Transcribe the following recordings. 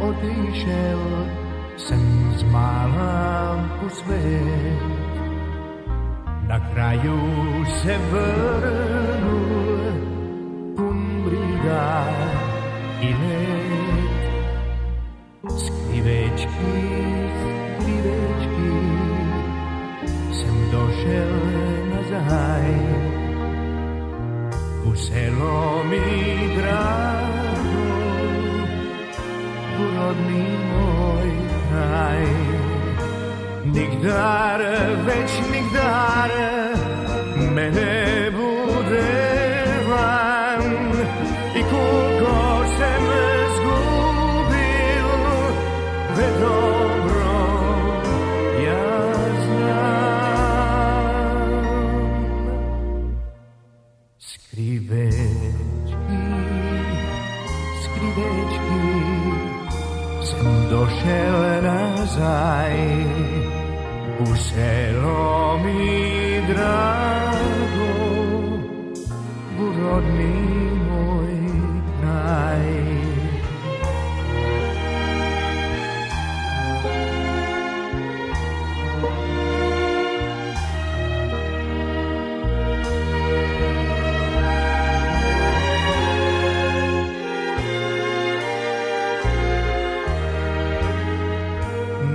otišel sem zmála po svet. Na kraju se vrnul pun briga i let. Skrivečky, sem došel nazaj. Uselo mi drago v rodný môj kraj. Nikdar, več nikdar me nebude van. I koliko sem zgubil, ve dobro ja znam. Skrivečky, sem došel nazaj. Uselo mi drago v rodný môj kraj.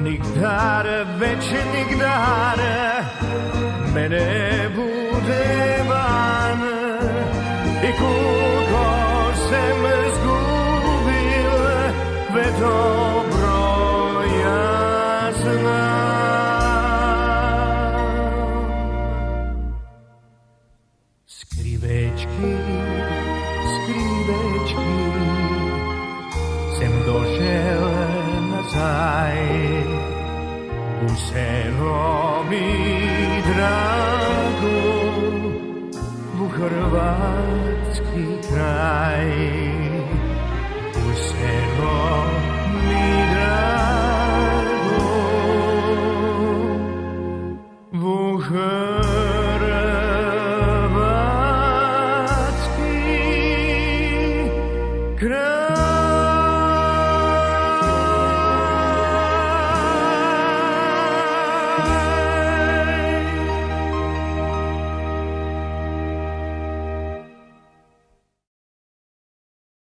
Nikdar, več nikdar me nebude van. I koliko sem zgubil, ve dobro ja znam. Skrivečky, sem došel nazaj. Uselo mi drago v hrvatski kraj. Uselo mi